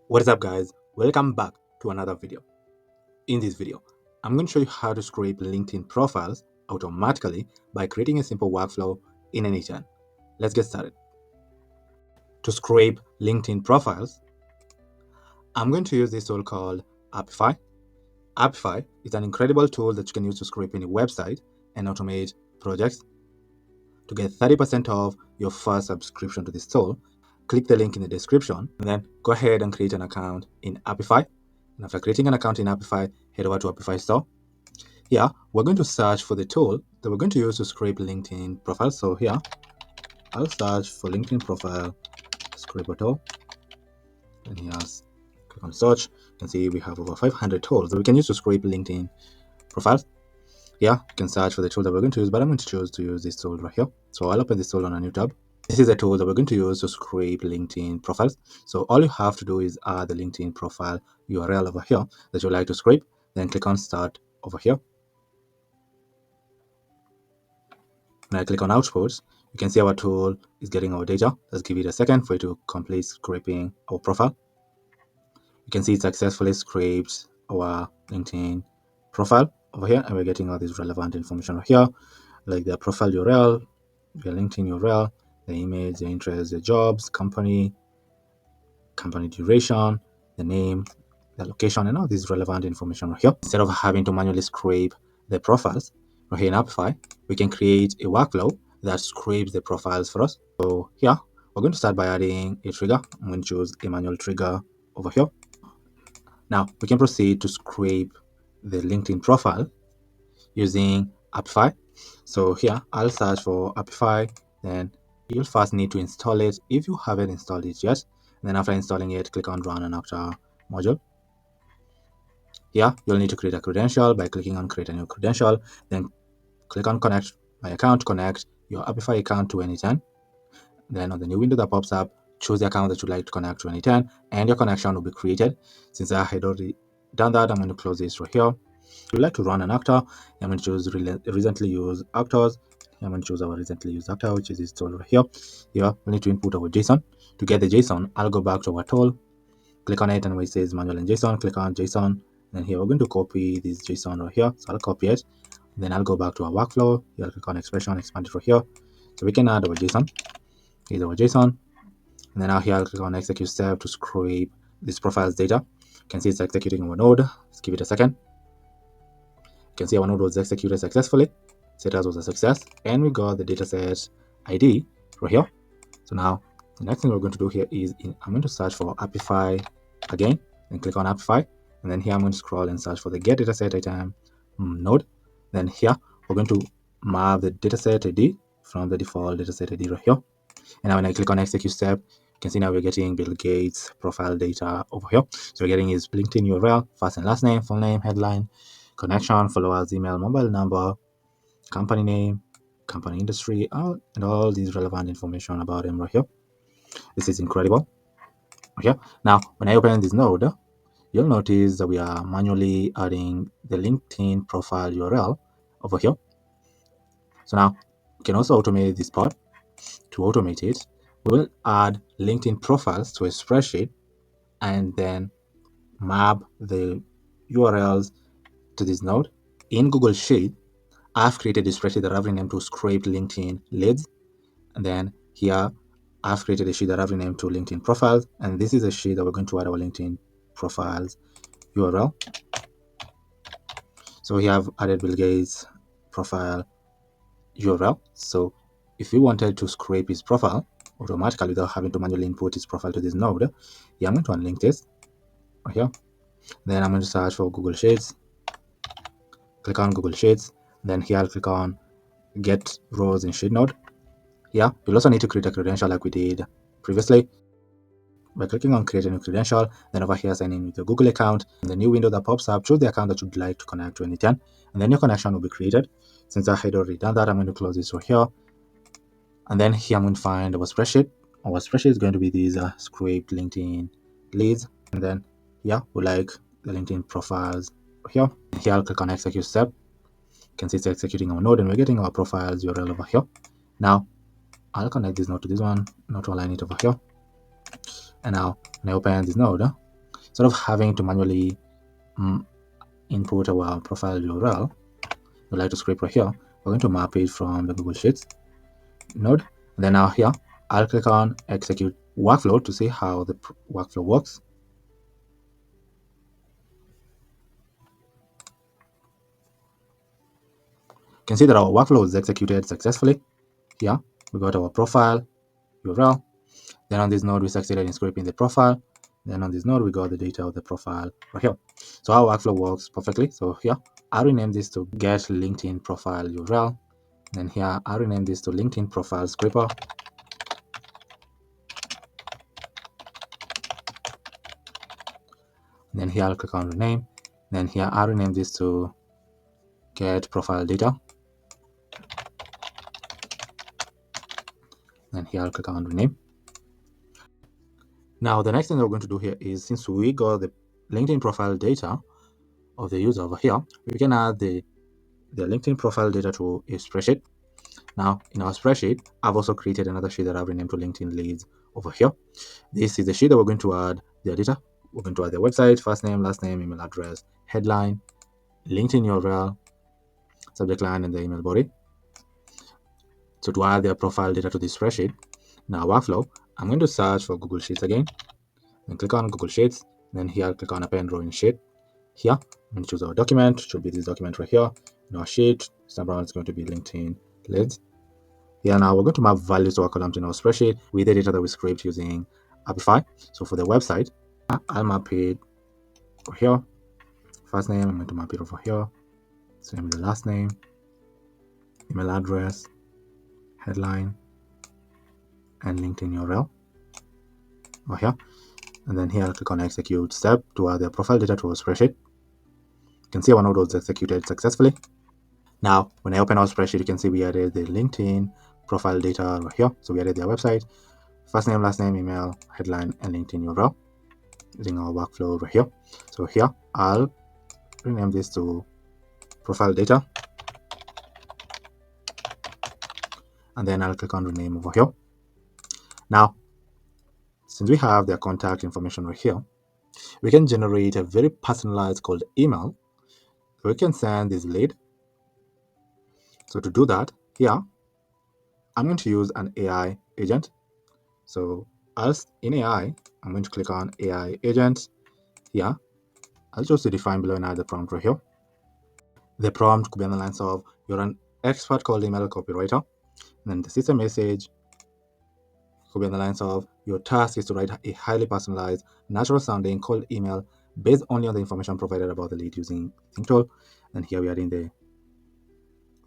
What is up, guys? Welcome back to another video. In this video, I'm going to show you how to scrape LinkedIn profiles automatically by creating a simple workflow in N8N. Let's get started. To scrape LinkedIn profiles, I'm going to use this tool called Apify. Apify is an incredible tool that you can use to scrape any website and automate projects. To get 30% off your first subscription to this tool, click the link in the description and then go ahead and create an account in Apify. And after creating an account in Apify, head over to Apify store. Here, we're going to search for the tool that we're going to use to scrape LinkedIn profiles. So here, I'll search for LinkedIn profile scraper tool. And here, click on search. You can see we have over 500 tools that we can use to scrape LinkedIn profiles. Here, you can search for the tool that we're going to use, but I'm going to choose to use this tool right here. So I'll open this tool on a new tab. This is a tool that we're going to use to scrape LinkedIn profiles. So all you have to do is add the LinkedIn profile URL over here that you'd like to scrape. Then click on start over here. When I click on outputs, you can see our tool is getting our data. Let's give it a second for it to complete scraping our profile. You can see it successfully scraped our LinkedIn profile over here, and we're getting all this relevant information over here, like the profile URL, the LinkedIn URL, the image, the interest, the jobs, company duration, the name, the location, and all this relevant information right here. Instead of having to manually scrape the profiles right here in Apify, we can create a workflow that scrapes the profiles for us. So here, we're going to start by adding a trigger. I'm going to choose a manual trigger over here. Now, we can proceed to scrape the LinkedIn profile using Apify. So here, I'll search for Apify, then you'll first need to install it if you haven't installed it yet. And then after installing it, click on Run an Actor module. Here, you'll need to create a credential by clicking on Create a New Credential. Then click on Connect My Account, connect your Apify account to N8N. Then on the new window that pops up, choose the account that you'd like to connect to N8N, and your connection will be created. Since I had already done that, I'm going to close this right here. If you'd like to run an actor, I'm going to choose recently used actors. I'm going to choose our recently used actor, which is this tool right here. Here, we need to input our JSON. To get the JSON, I'll go back to our tool, click on it, and where it says manual and JSON, click on JSON. Then here, we're going to copy this JSON right here. So I'll copy it. Then I'll go back to our workflow. Here, I'll click on expression, expand it right here. So we can add our JSON. Here's our JSON. And then now here, I'll click on execute step to scrape this profile's data. You can see it's executing our node. Let's give it a second. You can see our node was executed successfully. Status was a success, and we got the dataset ID right here. So now the next thing we're going to do here is I'm going to search for Apify again, and click on Apify, and then here I'm going to scroll and search for the get dataset item node. Then here we're going to map the dataset ID from the default dataset ID right here. And now when I click on execute step, you can see now we're getting Bill Gates profile data over here. So we're getting his LinkedIn URL, first and last name, full name, headline, connection, followers, email, mobile number, company name, company industry, and all these relevant information about him right here. This is incredible. Okay. Now, when I open this node, you'll notice that we are manually adding the LinkedIn profile URL over here. So now we can also automate this part. To automate it, we will add LinkedIn profiles to a spreadsheet and then map the URLs to this node. In Google Sheet, I've created a spreadsheet that I've renamed to scrape LinkedIn leads. And then here, I've created a sheet that I've renamed to LinkedIn profiles. And this is a sheet that we're going to add our LinkedIn profiles URL. So we have added Bill Gates profile URL. So if we wanted to scrape his profile automatically without having to manually input his profile to this node, yeah, I'm going to unlink this right here. Then I'm going to search for Google Sheets. Click on Google Sheets. Then here I'll click on Get Rows in Sheet Node. Yeah, you'll also need to create a credential like we did previously by clicking on Create a New Credential. Then over here, sign in with your Google account. In the new window that pops up, choose the account that you'd like to connect to N8N, and then your connection will be created. Since I had already done that, I'm going to close this right here. And then here I'm going to find our spreadsheet. Our spreadsheet is going to be these scraped LinkedIn leads. And then yeah, we like the LinkedIn profiles here. Here I'll click on execute step. You can see it's executing our node and we're getting our profiles URL over here. Now I'll connect this node to this one, not to align it over here. And now when I open this node, Instead of having to manually input our profile URL, we'd like to scrape right here. We're going to map it from the Google Sheets node. And then now here, I'll click on execute workflow to see how the workflow works. You can see that our workflow is executed successfully. Here, we got our profile URL. Then on this node, we succeeded in scraping the profile. Then on this node, we got the data of the profile right here. So our workflow works perfectly. So here, I'll rename this to get LinkedIn profile URL. Then here, I'll rename this to LinkedIn profile scraper. Then here, I'll click on rename. Then here, I'll rename this to get profile data. Then here, I'll click on rename. Now, the next thing that we're going to do here is, since we got the LinkedIn profile data of the user over here, we can add the LinkedIn profile data to a spreadsheet. Now, in our spreadsheet, I've also created another sheet that I've renamed to LinkedIn leads over here. This is the sheet that we're going to add their data. We're going to add their website, first name, last name, email address, headline, LinkedIn URL, subject line, and the email body. So to add their profile data to this spreadsheet, in our workflow, I'm going to search for Google Sheets again. Then click on Google Sheets. Then here, click on Append Row in Sheet. Here, I'm going to choose our document. It should be this document right here. In our sheet, this time around, it's going to be LinkedIn leads. Here now, we're going to map values to our columns in our spreadsheet with the data that we scraped using Apify. So for the website, I'll map it over here. First name, I'm going to map it over here. Same with the last name, email address, headline, and LinkedIn URL over here. And then here, I'll click on execute step to add the profile data to our spreadsheet. You can see our node was executed successfully. Now, when I open our spreadsheet, you can see we added the LinkedIn profile data right here. So we added their website, first name, last name, email, headline, and LinkedIn URL using our workflow right here. So here, I'll rename this to profile data. And then I'll click on rename over here. Now, since we have their contact information right here, we can generate a very personalized cold email. So we can send this lead. So to do that, here, I'm going to use an AI agent. So as in AI, I'm going to click on AI agent. Here, I'll choose to define below and add the prompt right here. The prompt could be on the lines of, you're an expert cold email copywriter. And then the system message could be on the lines of, your task is to write a highly personalized, natural sounding cold email based only on the information provided about the lead using Think Tool. And here we are in the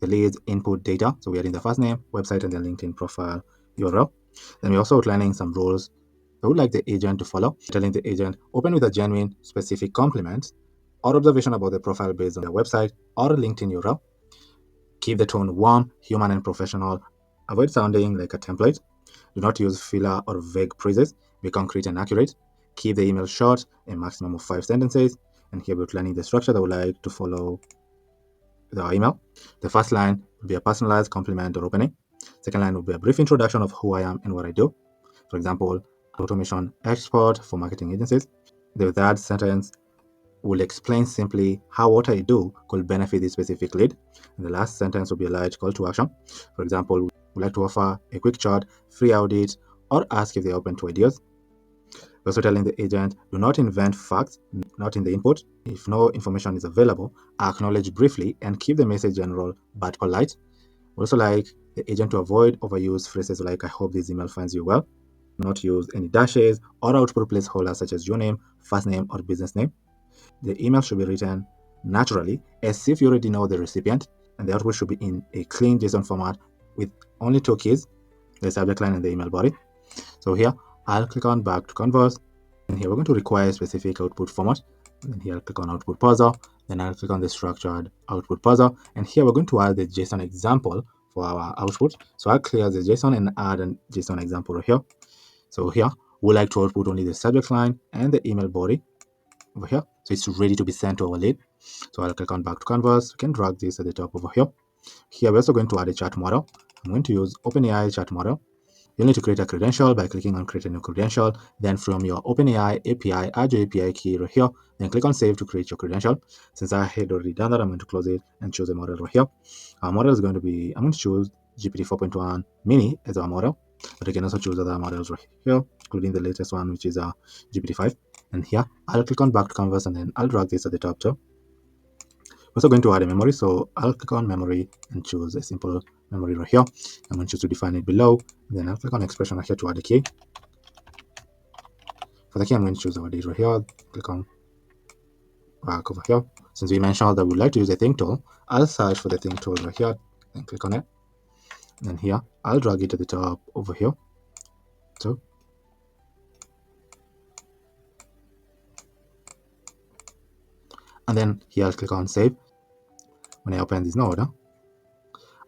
lead's input data. So we are in the first name, website, and the LinkedIn profile URL. Then we're also outlining some rules I would like the agent to follow, telling the agent, open with a genuine, specific compliment or observation about the profile based on their website or LinkedIn URL. Keep the tone warm, human, and professional. Avoid sounding like a template. Do not use filler or vague phrases. Be concrete and accurate. Keep the email short, a maximum of 5 sentences. And here we're outlining the structure that we like to follow the email. The first line will be a personalized compliment or opening. Second line will be a brief introduction of who I am and what I do. For example, automation expert for marketing agencies. The third sentence will explain simply how what I do could benefit this specific lead. And the last sentence will be a light call to action. For example, we'd like to offer a quick chat, free audit, or ask if they're open to ideas. We're also telling the agent, do not invent facts, not in the input. If no information is available, acknowledge briefly and keep the message general but polite. We also like the agent to avoid overuse phrases like, I hope this email finds you well. Not use any dashes or output placeholders such as your name, first name, or business name. The email should be written naturally as if you already know the recipient, and the output should be in a clean JSON format with only 2 keys, the subject line and the email body. So here, I'll click on back to converse, and here we're going to require a specific output format. And then here I'll click on output parser, then I'll click on the structured output parser, and here we're going to add the JSON example for our output. So I'll clear the JSON and add a JSON example right here. So here, we like to output only the subject line and the email body over here. So it's ready to be sent to our lead. So I'll click on back to canvas. We can drag this at the top over here. Here, we're also going to add a chat model. I'm going to use OpenAI chat model. You'll need to create a credential by clicking on create a new credential. Then from your OpenAI API, add your API key right here. Then click on save to create your credential. Since I had already done that, I'm going to close it and choose a model right here. Our model is going to be, I'm going to choose GPT 4.1 mini as our model, but you can also choose other models right here, including the latest one, which is GPT 5. And here, I'll click on back to canvas and then I'll drag this at the top too. We're also going to add a memory, so I'll click on memory and choose a simple memory right here. I'm going to choose to define it below. Then I'll click on expression right here to add a key. For the key, I'm going to choose our date right here. Click on back over here. Since we mentioned that we'd like to use a think tool, I'll search for the think tool right here and click on it. And then here, I'll drag it to the top over here. So, and then here I'll click on save. When I open this node,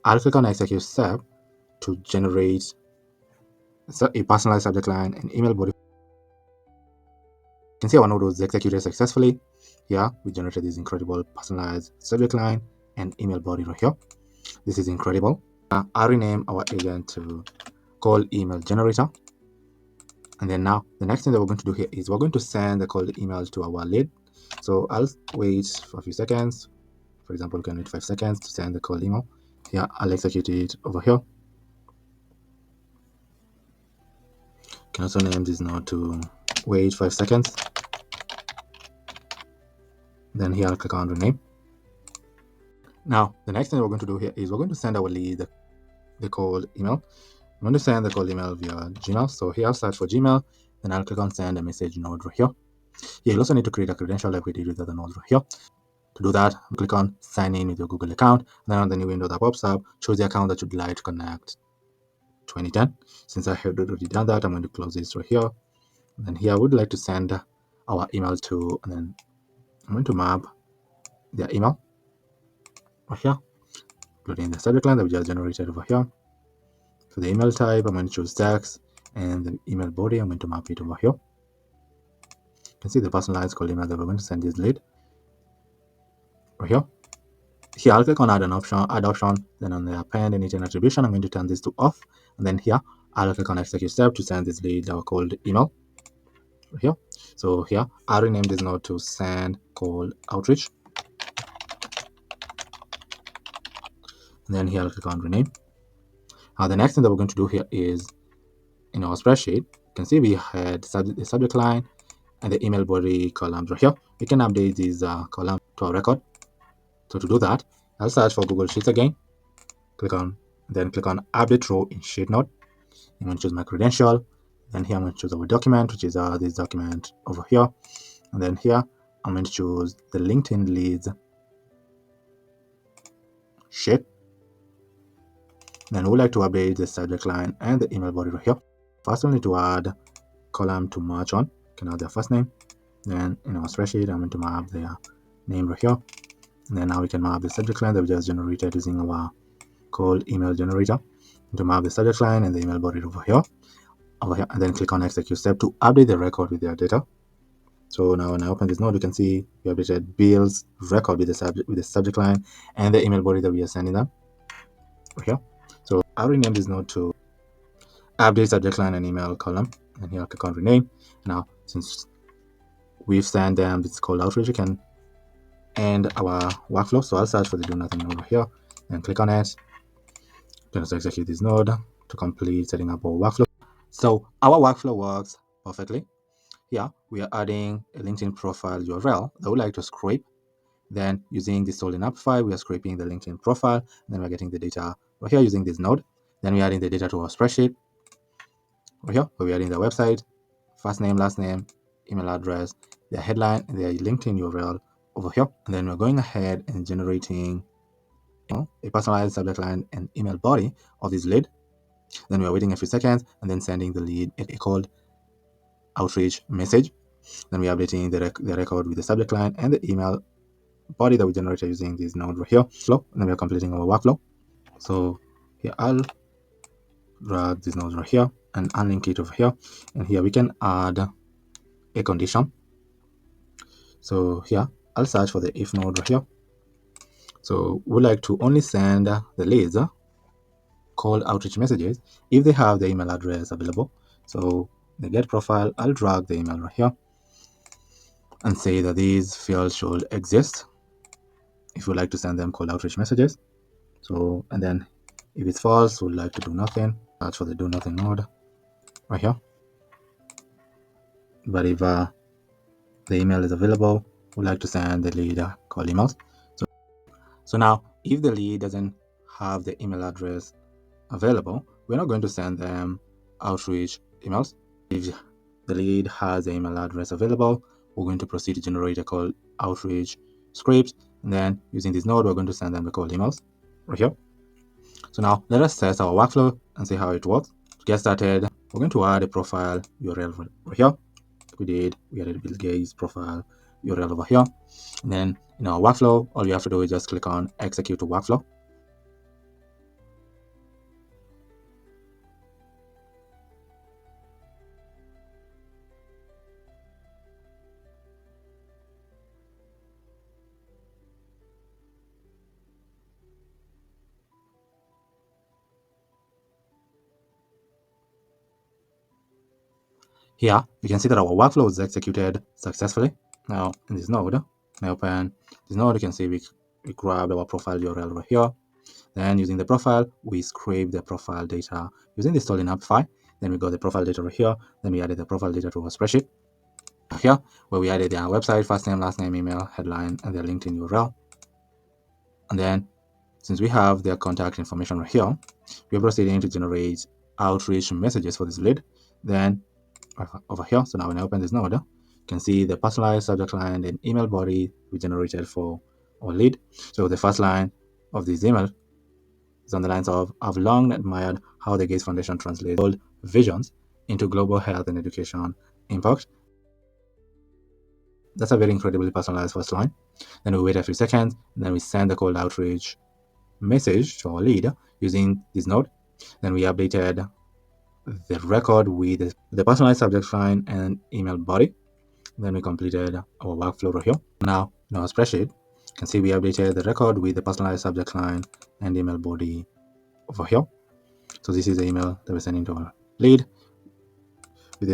I'll click on execute step to generate a personalized subject line and email body. You can see our node was executed successfully. Here we generated this incredible personalized subject line and email body right here. This is incredible. I'll rename our agent to call email generator. And then now the next thing that we're going to do here is we're going to send the called email to our lead. So I'll wait for a few seconds. For example, we can wait 5 seconds to send the called email. Here I'll execute it over here. You can also name this node to wait 5 seconds. Then here I'll click on rename. Now the next thing we're going to do here is we're going to send our lead the cold email. I'm going to send the cold email via Gmail. So here I'll search for Gmail, then I'll click on send a message node right here. Here you'll also need to create a credential like we did with the other nodes right here. To do that, click on sign in with your Google account. Then on the new window that pops up, choose the account that you'd like to connect to N8N. Since I have already done that, I'm going to close this right here. And then here I would like to send our email to, and then I'm going to map their email right here, including the subject line that we just generated over here. For the email type, I'm going to choose text, and the email body, I'm going to map it over here. You can see the personalized call email that we're going to send this lead right here. Here I'll click on add option, then on the append N8N attribution, I'm going to turn this to off, and then here I'll click on execute step to send this lead our cold email right here. So here I'll rename this node to send cold outreach, and then here I'll click on rename. Now the next thing that we're going to do here is in our spreadsheet, you can see we had the subject line and the email body columns right here. We can update these columns to our record. So to do that, I'll search for Google Sheets again. Click on update row in sheet node. I'm going to choose my credential. Then here I'm going to choose our document, which is this document over here. And then here I'm going to choose the LinkedIn leads sheet. Then we would like to update the subject line and the email body right here. First, we need to add column to match on. You can add their first name. Then in our spreadsheet, I'm going to map their name right here. And then now we can map the subject line that we just generated using our cold email generator. To map the subject line and the email body over here, and then click on execute step to update the record with their data. So now when I open this node, you can see we updated Bill's record with the subject line and the email body that we are sending them over here. So I'll rename this node to update subject line and email column, and here I'll click on rename. Now since we've sent them this cold outreach, we can end our workflow. So I'll search for the do nothing node over here and click on it. Then also execute this node to complete setting up our workflow. So our workflow works perfectly. Here we are adding a LinkedIn profile URL that we like to scrape. Then using this tool in Apify, we are scraping the LinkedIn profile. Then we're getting the data right here using this node. Then we're adding the data to our spreadsheet right here, where we're adding the website, first name, last name, email address, their headline, and their LinkedIn URL over here. And then we're going ahead and generating a personalized subject line and email body of this lead. Then we're waiting a few seconds and then sending the lead a cold outreach message. Then we're updating the record with the subject line and the email body that we generated using this node right here. And then we're completing our workflow. So here I'll drag this node right here and unlink it over here. And here we can add a condition. So here I'll search for the if node right here. So we like to only send the leads call outreach messages if they have the email address available. So the get profile, I'll drag the email right here and say that these fields should exist if you like to send them call outreach messages. So, and then if it's false, we'd like to do nothing. That's for the do nothing mode right here. But if the email is available, we'd like to send the lead call emails. So now, if the lead doesn't have the email address available, we're not going to send them outreach emails. If the lead has the email address available, we're going to proceed to generate a call outreach script, and then using this node, we're going to send them the call emails right here. So now let us test our workflow and see how it works. To get started, we're going to add a profile URL right here. We added Bill Gates profile URL over here. And then in our workflow, all you have to do is just click on execute to workflow. Here, you can see that our workflow is executed successfully. Now, in this node, when I open this node, you can see we grabbed our profile URL right here. Then using the profile, we scrape the profile data using the tool in Apify. Then we got the profile data right here. Then we added the profile data to our spreadsheet here, where we added their website, first name, last name, email, headline, and their LinkedIn URL. And then since we have their contact information right here, we're proceeding to generate outreach messages for this lead. Then over here, so now when I open this node, you can see the personalized subject line and email body we generated for our lead. So the first line of this email is on the lines of, I've long admired how the Gates Foundation translates old visions into global health and education impact. That's a very incredibly personalized first line. Then we wait a few seconds, and then we send the cold outreach message to our lead using this node. Then we updated the record with the personalized subject line and email body. Then we completed our workflow right here. Now in our spreadsheet, you can see we updated the record with the personalized subject line and email body over here. So this is the email that we're sending to our lead with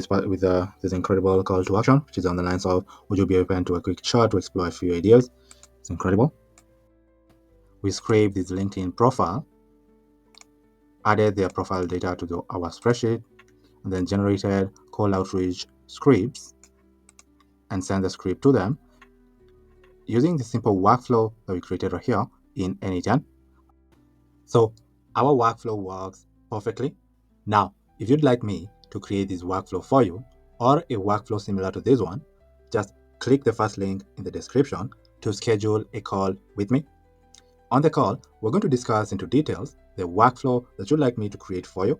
this incredible call to action, which is on the lines of, would you be open to a quick chat to explore a few ideas? It's incredible. We scraped this LinkedIn profile, added their profile data to our spreadsheet, and then generated call outreach scripts and send the script to them using the simple workflow that we created right here in N8N. So our workflow works perfectly. Now, if you'd like me to create this workflow for you or a workflow similar to this one, just click the first link in the description to schedule a call with me. On the call, we're going to discuss into details the workflow that you'd like me to create for you,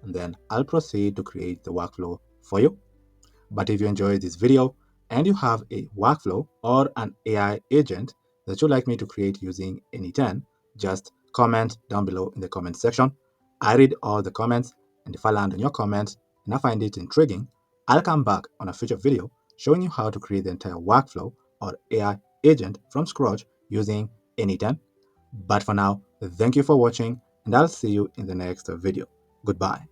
and then I'll proceed to create the workflow for you. But if you enjoyed this video and you have a workflow or an AI agent that you'd like me to create using N8N, just comment down below in the comment section. I read all the comments, and if I land on your comment and I find it intriguing, I'll come back on a future video showing you how to create the entire workflow or AI agent from scratch using N8N. But for now, thank you for watching, and I'll see you in the next video. Goodbye.